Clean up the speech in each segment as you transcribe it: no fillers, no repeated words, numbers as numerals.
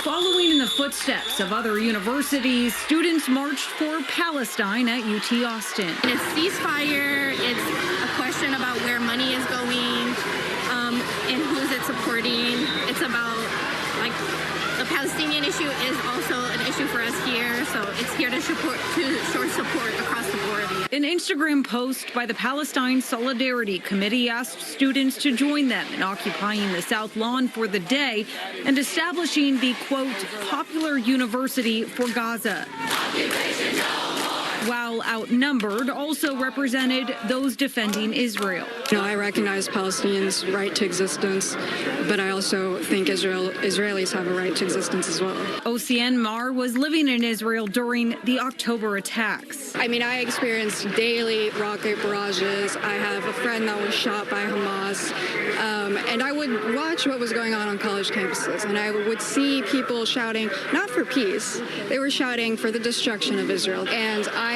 Following in the footsteps of other universities, students marched for Palestine at UT Austin. It's ceasefire. It's a question about where money is going and who's it supporting. It's about, like, the Palestinian issue is also an issue for us here, so it's here to show support across the board. An Instagram post by the Palestine Solidarity Committee asked students to join them in occupying the South Lawn for the day and establishing the, quote, popular university for Gaza. While outnumbered, also represented those defending Israel. I recognize Palestinians' right to existence, but I also think Israelis have a right to existence as well. OCN Mar was living in Israel during the October attacks. I mean, I experienced daily rocket barrages. I have a friend that was shot by Hamas, and I would watch what was going on college campuses, and I would see people shouting, not for peace, they were shouting for the destruction of Israel. And I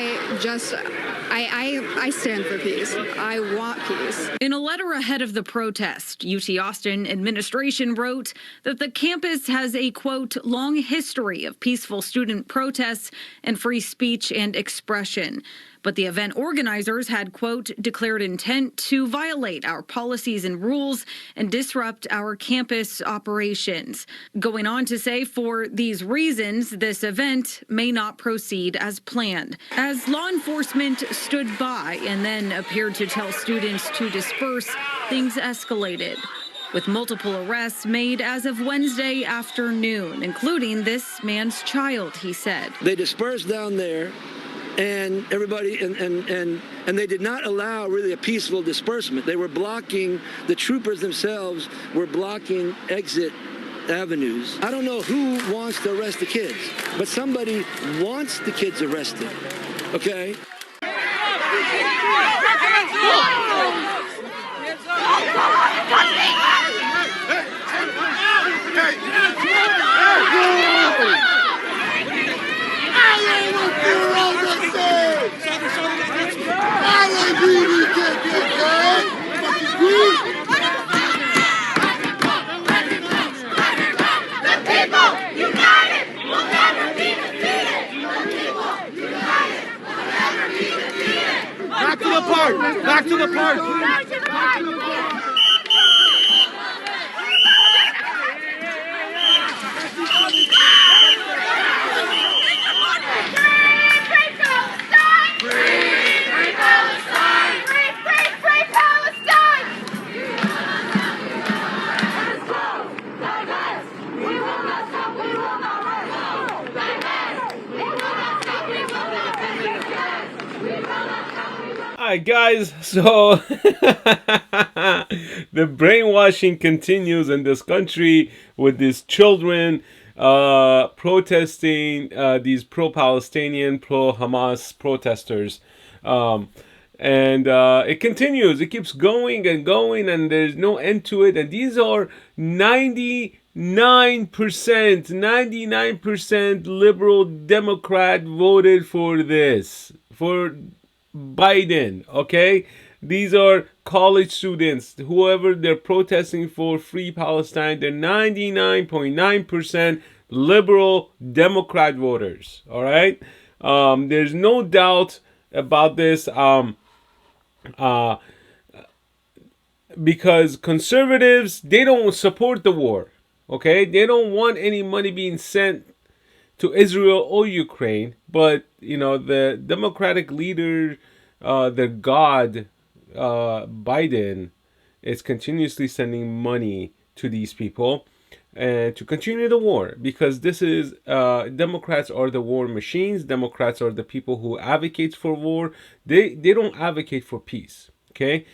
stand for peace. I want peace. In a letter ahead of the protest, UT Austin administration wrote that the campus has a, quote, long history of peaceful student protests and free speech and expression. But the event organizers had, quote, declared intent to violate our policies and rules and disrupt our campus operations. Going on to say for these reasons, this event may not proceed as planned. As law enforcement stood by and then appeared to tell students to disperse, things escalated, with multiple arrests made as of Wednesday afternoon, including this man's child, he said. They dispersed down there. And everybody, and they did not allow really a peaceful disbursement. They were blocking, the troopers themselves were blocking exit avenues. I don't know who wants to arrest the kids, but somebody wants the kids arrested, okay? Back to the park! Back to the park! Back to the park! Alright guys, so the brainwashing continues in this country with these children protesting, these pro-Palestinian, pro-Hamas protesters. And it continues, it keeps going and going, and there's no end to it. And these are 99% liberal Democrat voted for this, for Biden, okay? These are college students, whoever they're protesting for free Palestine, they're 99.9% liberal Democrat voters, all right? There's no doubt about this, because conservatives, they don't support the war, okay? They don't want any money being sent to Israel or Ukraine, but the Democratic leader, the god Biden, is continuously sending money to these people and to continue the war, because this is Democrats are the war machines. Democrats are the people who advocate for war. They don't advocate for peace. Okay,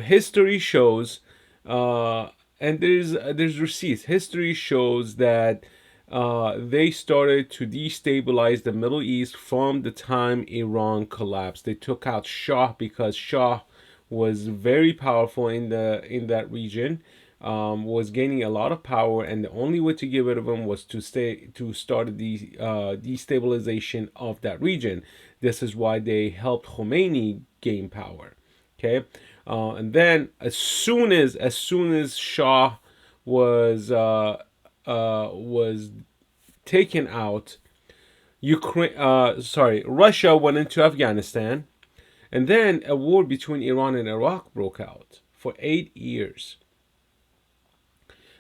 history shows, and there's receipts. History shows that they started to destabilize the Middle East from the time Iran collapsed. They took out Shah because Shah was very powerful in that region, was gaining a lot of power, and the only way to get rid of him was to start the destabilization of that region. This is why they helped Khomeini gain power. Okay, and then as soon as Shah was taken out, Russia went into Afghanistan, and then a war between Iran and Iraq broke out for 8 years.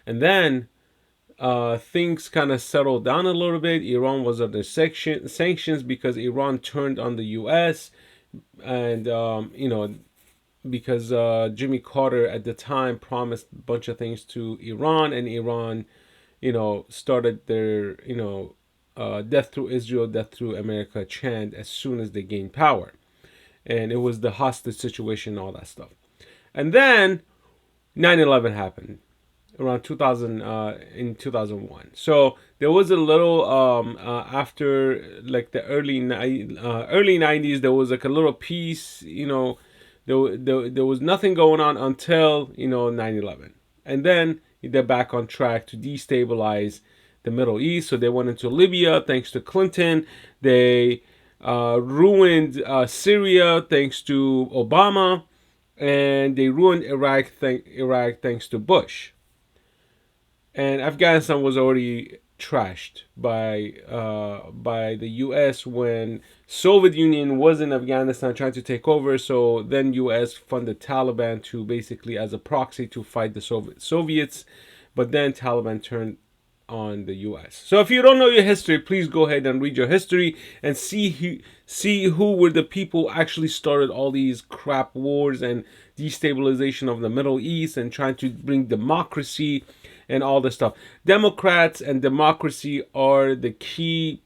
And then things kind of settled down a little bit. Iran was under sanctions because Iran turned on the U.S. and because Jimmy Carter at the time promised a bunch of things to Iran, and Iran, started their, death through Israel, death through America chant as soon as they gained power. And it was the hostage situation, all that stuff. And then 9/11 happened around 2000, in 2001. So there was a little after like the early 90s, there was like a little peace. There was nothing going on until 9/11, and then they're back on track to destabilize the Middle East. So they went into Libya thanks to Clinton. They ruined Syria thanks to Obama, and they ruined Iraq thanks to Bush. And Afghanistan was already trashed by the U.S. when Soviet Union was in Afghanistan trying to take over. So then U.S. funded Taliban to basically as a proxy to fight the Soviets, but then Taliban turned on the U.S. So if you don't know your history, please go ahead and read your history and see who were the people who actually started all these crap wars and destabilization of the Middle East and trying to bring democracy and all this stuff. Democrats and democracy are the key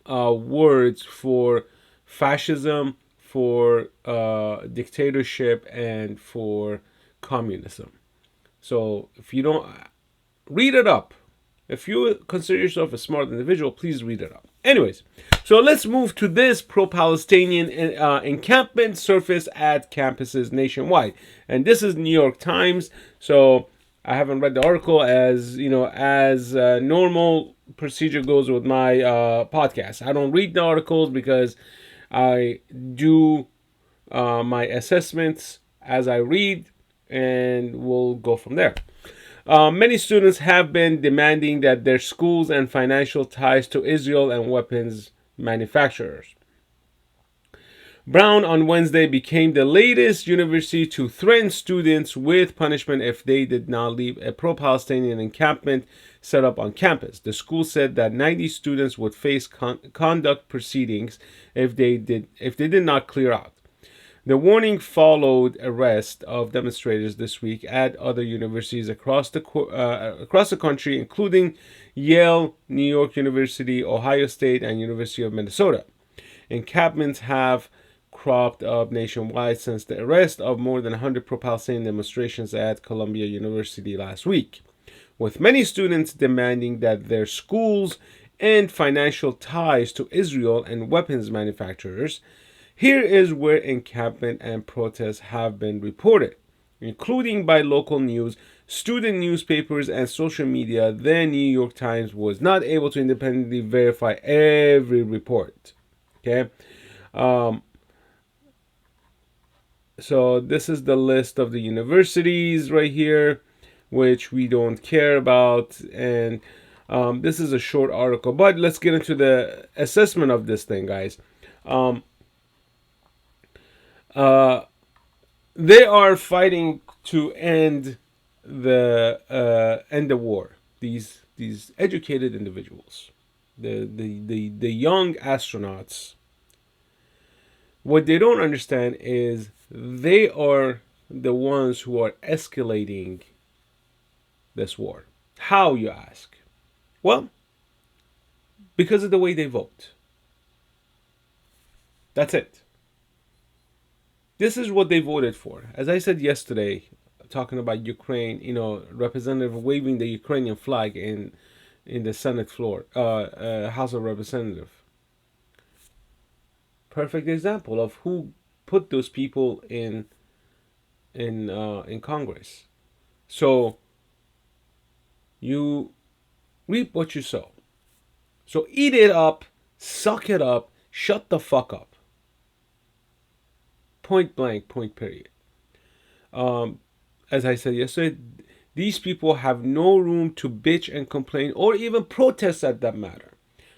words for fascism, for dictatorship, and for communism. So if you don't read it up, if you consider yourself a smart individual, please read it up. Anyways, so let's move to this pro-Palestinian encampment surface at campuses nationwide. And this is New York Times. So I haven't read the article, as normal procedure goes with my podcast. I don't read the articles because I do my assessments as I read, and we'll go from there. Many students have been demanding that their schools and financial ties to Israel and weapons manufacturers. Brown on Wednesday became the latest university to threaten students with punishment if they did not leave a pro-Palestinian encampment set up on campus. The school said that 90 students would face conduct proceedings if they did not clear out. The warning followed arrest of demonstrators this week at other universities across the country, including Yale, New York University, Ohio State, and University of Minnesota. Encampments have cropped up nationwide since the arrest of more than 100 pro-Palestinian demonstrations at Columbia University last week, with many students demanding that their schools and financial ties to Israel and weapons manufacturers. Here is where encampment and protests have been reported, including by local news, student newspapers, and social media. The New York Times was not able to independently verify every report. Okay. So this is the list of the universities right here, which we don't care about. And this is a short article, but let's get into the assessment of this thing, guys. They are fighting to end the war. These educated individuals, the young astronauts. What they don't understand is they are the ones who are escalating this war. How, you ask? Well, because of the way they vote. That's it. This is what they voted for. As I said yesterday, talking about Ukraine, representative waving the Ukrainian flag in the Senate floor, House of Representatives. Perfect example of who put those people in Congress. So you reap what you sow. So eat it up, suck it up, shut the fuck up. Point blank, point period. As I said yesterday, these people have no room to bitch and complain or even protest at that matter.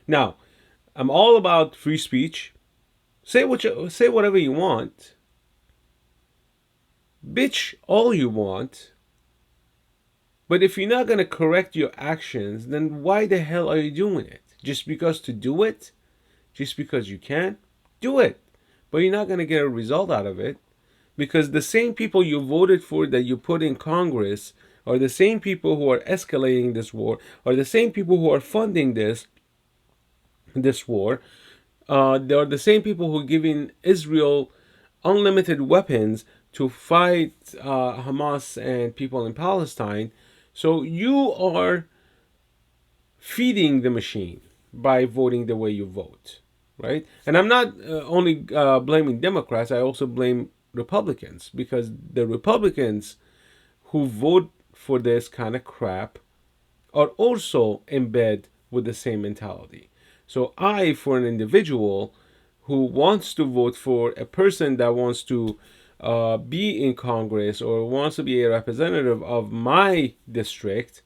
Now, I'm all about free speech. Say whatever you want. Bitch all you want. But if you're not going to correct your actions, then why the hell are you doing it? Just because to do it? Just because you can? Do it. But you're not going to get a result out of it, because the same people you voted for that you put in Congress are the same people who are escalating this war, are the same people who are funding this war. They are the same people who are giving Israel unlimited weapons to fight Hamas and people in Palestine. So you are feeding the machine by voting the way you vote, right? And I'm not only blaming Democrats, I also blame Republicans, because the Republicans who vote for this kind of crap are also in bed with the same mentality. So I, for an individual who wants to vote for a person that wants to be in Congress or wants to be a representative of my district,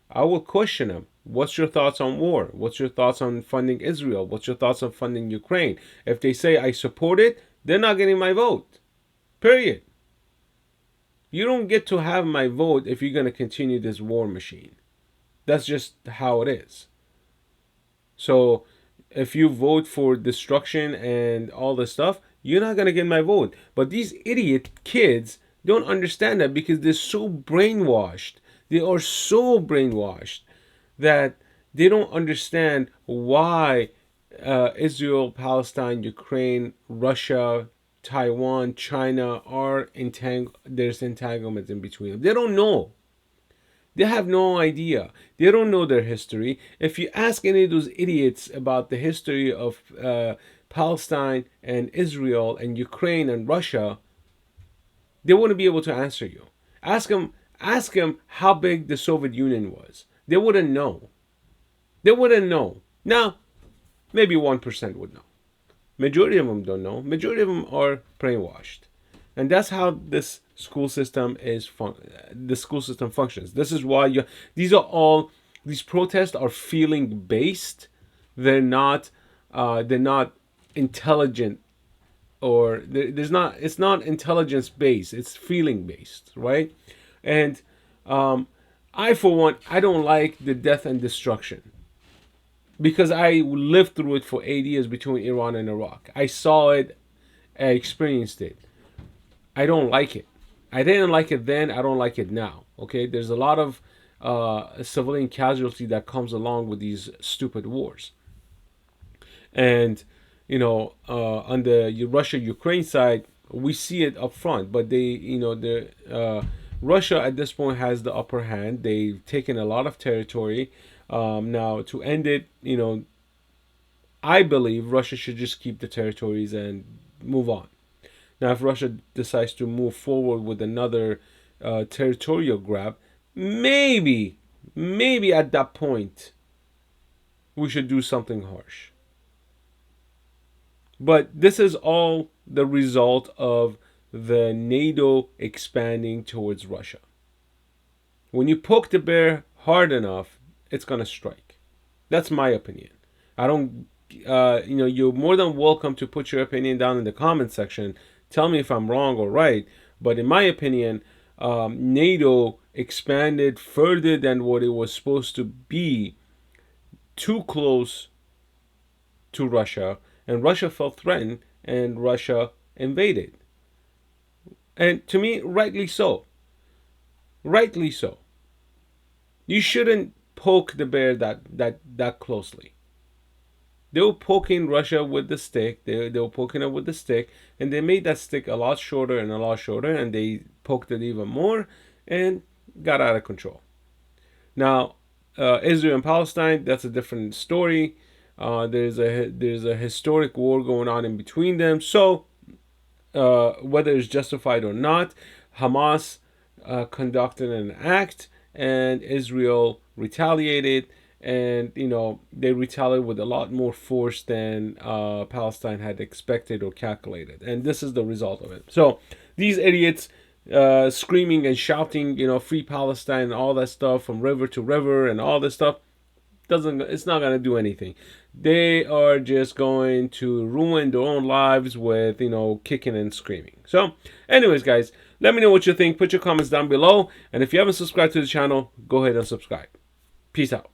I will question them. What's your thoughts on war? What's your thoughts on funding Israel? What's your thoughts on funding Ukraine? If they say I support it, they're not getting my vote. Period. You don't get to have my vote if you're going to continue this war machine. That's just how it is. So if you vote for destruction and all this stuff, you're not going to get my vote. But these idiot kids don't understand that, because they're so brainwashed. They are so brainwashed that they don't understand why Israel, Palestine, Ukraine, Russia, Taiwan, China are there's entanglements in between them. They don't know. They have no idea. They don't know their history. If you ask any of those idiots about the history of Palestine and Israel and Ukraine and Russia, they wouldn't be able to answer you. Ask them how big the Soviet Union was. They wouldn't know. They wouldn't know. Now, maybe 1% would know. Majority of them don't know. Majority of them are brainwashed. And that's how this school system functions. This is why these protests are feeling based. They're not intelligent, or it's not intelligence based. It's feeling based, right? And I, for one, I don't like the death and destruction, because I lived through it for 8 years between Iran and Iraq. I saw it, I experienced it. I don't like it. I didn't like it then. I don't like it now. Okay, there's a lot of civilian casualty that comes along with these stupid wars. And on the Russia-Ukraine side, we see it up front. But Russia at this point has the upper hand. They've taken a lot of territory. Now to end it, I believe Russia should just keep the territories and move on. Now, if Russia decides to move forward with another territorial grab, maybe at that point, we should do something harsh. But this is all the result of the NATO expanding towards Russia. When you poke the bear hard enough, it's going to strike. That's my opinion. I don't, you're more than welcome to put your opinion down in the comment section. Tell me if I'm wrong or right. But in my opinion, NATO expanded further than what it was supposed to be, too close to Russia, and Russia felt threatened, and Russia invaded. And to me, rightly so. Rightly so. You shouldn't poke the bear that closely. They were poking Russia with the stick. They were poking it with the stick, and they made that stick a lot shorter and a lot shorter, and they poked it even more and got out of control. Now, Israel and Palestine, that's a different story. There's a historic war going on in between them. So, whether it's justified or not, Hamas conducted an act, and Israel retaliated. And, they retaliated with a lot more force than Palestine had expected or calculated. And this is the result of it. So these idiots screaming and shouting, free Palestine and all that stuff from river to river and all this stuff, it's not gonna do anything. They are just going to ruin their own lives with, kicking and screaming. So, anyways, guys, let me know what you think. Put your comments down below, and if you haven't subscribed to the channel, go ahead and subscribe. Peace out.